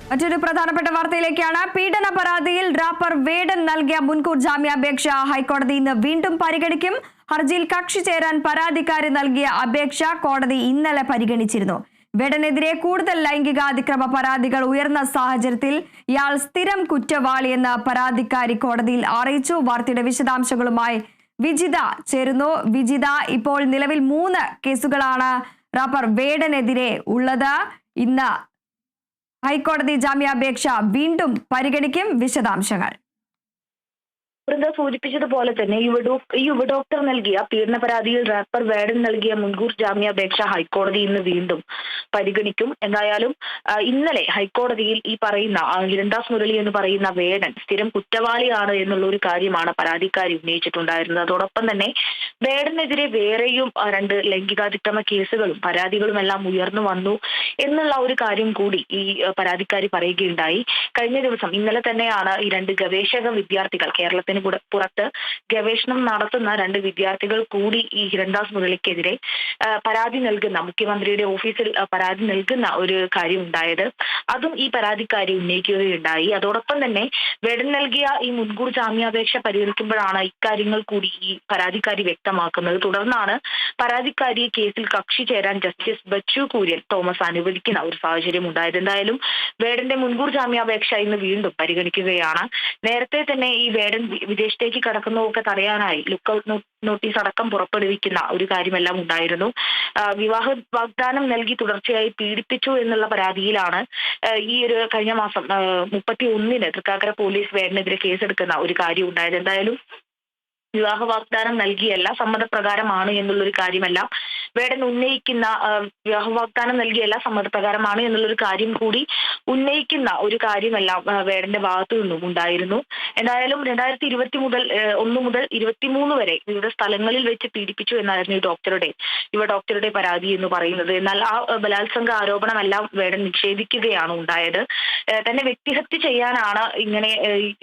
മറ്റൊരു പ്രധാനപ്പെട്ട വാർത്തയിലേക്കാണ്. പീഡന പരാതിയിൽ റാപ്പർ വേടൻ നൽകിയ മുൻകൂർ ജാമ്യാപേക്ഷ ഹൈക്കോടതി ഇന്ന് വീണ്ടും പരിഗണിക്കും. ഹർജിയിൽ കക്ഷി ചേരാൻ പരാതിക്കാരി നൽകിയ അപേക്ഷ കോടതി ഇന്നലെ പരിഗണിച്ചിരുന്നു. വേടനെതിരെ കൂടുതൽ ലൈംഗിക അതിക്രമ പരാതികൾ ഉയർന്ന സാഹചര്യത്തിൽ ഇയാൾ സ്ഥിരം കുറ്റവാളിയെന്ന് പരാതിക്കാരി കോടതിയിൽ അറിയിച്ചു. വാർത്തയുടെ വിശദാംശങ്ങളുമായി വിജിത ചേരുന്നു. വിജിത, ഇപ്പോൾ നിലവിൽ 3 കേസുകളാണ് റാപ്പർ വേടനെതിരെ ഉള്ളത്. ഇന്ന് ഹൈക്കോടതി ജാമ്യാപേക്ഷ വീണ്ടും പരിഗണിക്കും. വിശദാംശങ്ങൾ. സൂചിപ്പിച്ചതുപോലെ തന്നെ യുവഡോക്ടർ നൽകിയ പീഡന പരാതിയിൽ റാപ്പർ വേടൻ നൽകിയ മുൻകൂർ ജാമ്യാപേക്ഷ ഹൈക്കോടതി ഇന്ന് വീണ്ടും പരിഗണിക്കും. എന്തായാലും ഇന്നലെ ഹൈക്കോടതിയിൽ ഈ പറയുന്ന ഹിരൺദാസ് മുരളി എന്ന് പറയുന്ന വേടൻ സ്ഥിരം കുറ്റവാളിയാണ് എന്നുള്ള ഒരു കാര്യമാണ് പരാതിക്കാരി ഉന്നയിച്ചിട്ടുണ്ടായിരുന്നത്. അതോടൊപ്പം തന്നെ വേടനെതിരെ വേറെയും 2 ലൈംഗികാതിക്രമ കേസുകളും പരാതികളും എല്ലാം ഉയർന്നു വന്നു എന്നുള്ള ഒരു കാര്യം കൂടി ഈ പരാതിക്കാരി പറയുകയുണ്ടായി. കഴിഞ്ഞ ദിവസം ഇന്നലെ തന്നെയാണ് ഈ 2 ഗവേഷക വിദ്യാർത്ഥികൾ, കേരളത്തിന് പുറത്ത് ഗവേഷണം നടത്തുന്ന 2 വിദ്യാർത്ഥികൾ കൂടി ഈ ഹിരൺദാസ് മുരളിക്കെതിരെ പരാതി നൽകുന്ന, മുഖ്യമന്ത്രിയുടെ ഓഫീസിൽ പരാതി നൽകുന്ന ഒരു കാര്യം ഉണ്ടായത്. അതും ഈ പരാതിക്കാരി ഉന്നയിക്കുകയുണ്ടായി. അതോടൊപ്പം തന്നെ വേടൻ നൽകിയ ഈ മുൻകൂർ ജാമ്യാപേക്ഷ പരിഗണിക്കുമ്പോഴാണ് ഇക്കാര്യങ്ങൾ കൂടി ഈ പരാതിക്കാരി വ്യക്തമാക്കുന്നത്. തുടർന്നാണ് പരാതിക്കാരിയെ കേസിൽ കക്ഷി ചേരാൻ ജസ്റ്റിസ് ബച്ചു കുര്യൻ തോമസ് അനുവദിക്കുന്ന ഒരു സാഹചര്യം ഉണ്ടായത്. എന്തായാലും വേടന്റെ മുൻകൂർ ജാമ്യാപേക്ഷ ഇന്ന് വീണ്ടും പരിഗണിക്കുകയാണ്. നേരത്തെ തന്നെ ഈ വേടൻ വിദേശത്തേക്ക് കടക്കുന്നതൊക്കെ തടയാനായി ലുക്കൌട്ട് നോട്ടീസ് അടക്കം പുറപ്പെടുവിക്കുന്ന ഒരു കാര്യമെല്ലാം ഉണ്ടായിരുന്നു. വിവാഹ വാഗ്ദാനം നൽകി തുടർച്ചയായി പീഡിപ്പിച്ചു എന്നുള്ള പരാതിയിലാണ് ഈ ഒരു കഴിഞ്ഞ മാസം 31-ന് തൃക്കാക്കര പോലീസ് വേടനെതിരെ കേസെടുക്കുന്ന ഒരു കാര്യം ഉണ്ടായത്. എന്തായാലും വിവാഹ വാഗ്ദാനം നൽകിയല്ല, സമ്മതപ്രകാരമാണ് എന്നുള്ളൊരു കാര്യമെല്ലാം വേടൻ ഉന്നയിക്കുന്ന, വിവാഹ വാഗ്ദാനം നൽകിയല്ല സമ്മതപ്രകാരമാണ് എന്നുള്ളൊരു കാര്യം കൂടി ഉന്നയിക്കുന്ന ഒരു കാര്യമെല്ലാം വേടന്റെ ഭാഗത്തു നിന്നും ഉണ്ടായിരുന്നു. എന്തായാലും 2021 മുതൽ 23 വരെ വിവിധ സ്ഥലങ്ങളിൽ വെച്ച് പീഡിപ്പിച്ചു എന്നായിരുന്നു യുവ ഡോക്ടറുടെ പരാതി എന്ന് പറയുന്നത്. എന്നാൽ ആ ബലാത്സംഗ ആരോപണമെല്ലാം വേടൻ നിഷേധിക്കുകയാണ് ഉണ്ടായത്. തന്നെ വ്യക്തിഹത്യ ചെയ്യാനാണ് ഇങ്ങനെ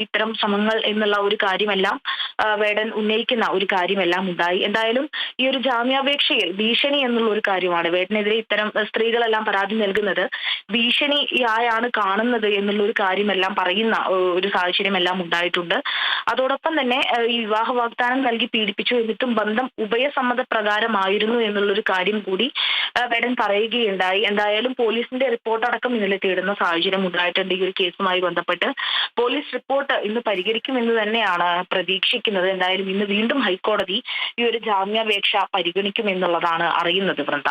ഇത്തരം ശ്രമങ്ങൾ എന്നുള്ള ഒരു കാര്യമെല്ലാം വേടൻ ഉന്നയിക്കുന്ന ഒരു കാര്യമെല്ലാം ഉണ്ടായി. എന്തായാലും ഈ ഒരു ജാമ്യാപേക്ഷയിൽ ഭീഷണി എന്നുള്ള ഒരു കാര്യമാണ്. വേടനെതിരെ ഇത്തരം സ്ത്രീകളെല്ലാം പരാതി നൽകുന്നത് ഭീഷണിയായാണ് കാണുന്നത് എന്നുള്ള ഒരു കാര്യമെല്ലാം പറയുന്ന ഒരു സാഹചര്യമെല്ലാം ഉണ്ടായിട്ടുണ്ട്. അതോടൊപ്പം തന്നെ ഈ വിവാഹ വാഗ്ദാനം നൽകി പീഡിപ്പിച്ചു എന്നിട്ടും ബന്ധം ഉഭയസമ്മത പ്രകാരമായിരുന്നു എന്നുള്ളൊരു കാര്യം കൂടി വേടൻ പറയുകയുണ്ടായി. എന്തായാലും പോലീസിന്റെ റിപ്പോർട്ട് അടക്കം ഇന്നലെ തേടുന്ന സാഹചര്യം ഉണ്ടായിട്ടുണ്ട്. ഈ ഒരു കേസുമായി ബന്ധപ്പെട്ട് പോലീസ് റിപ്പോർട്ട് ഇന്ന് പരിഗണിക്കുമെന്ന് തന്നെയാണ് പ്രതീക്ഷിക്കുന്നത്. എന്തായാലും ഇന്ന് വീണ്ടും ഹൈക്കോടതി ഈ ഒരു ജാമ്യാപേക്ഷ പരിഗണിക്കുമെന്നുള്ളതാണ് അറിയുന്നത്. വൃന്ദ,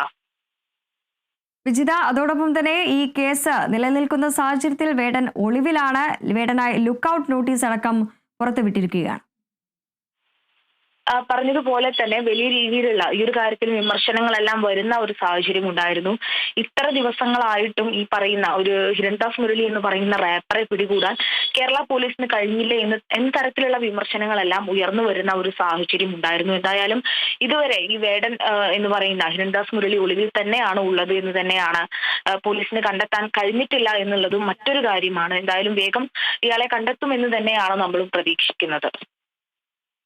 വിജിത, അതോടൊപ്പം തന്നെ ഈ കേസ് നിലനിൽക്കുന്ന സാഹചര്യത്തിൽ വേടൻ ഒളിവിലാണ്. വേടനായി ലുക്കൌട്ട് നോട്ടീസ് അടക്കം പുറത്തുവിട്ടിരിക്കുകയാണ്. പറഞ്ഞതുപോലെ തന്നെ വലിയ രീതിയിലുള്ള ഈ ഒരു കാര്യത്തിൽ വിമർശനങ്ങളെല്ലാം വരുന്ന ഒരു സാഹചര്യം ഉണ്ടായിരുന്നു. ഇത്ര ദിവസങ്ങളായിട്ടും ഈ പറയുന്ന ഒരു ഹിരൺദാസ് മുരളി എന്ന് പറയുന്ന റാപ്പറെ പിടികൂടാൻ കേരള പോലീസിന് കഴിഞ്ഞില്ലേ എന്ന തരത്തിലുള്ള വിമർശനങ്ങളെല്ലാം ഉയർന്നു വരുന്ന ഒരു സാഹചര്യം ഉണ്ടായിരുന്നു. എന്തായാലും ഇതുവരെ ഈ വേടൻ എന്ന് പറയുന്ന ഹിരൺദാസ് മുരളി ഒളിവിൽ തന്നെയാണ് ഉള്ളത് എന്ന് തന്നെയാണ് പോലീസിന് കണ്ടെത്താൻ കഴിഞ്ഞിട്ടില്ല എന്നുള്ളതും മറ്റൊരു കാര്യമാണ്. എന്തായാലും വേഗം ഇയാളെ കണ്ടെത്തുമെന്ന് തന്നെയാണ് നമ്മളും പ്രതീക്ഷിക്കുന്നത്.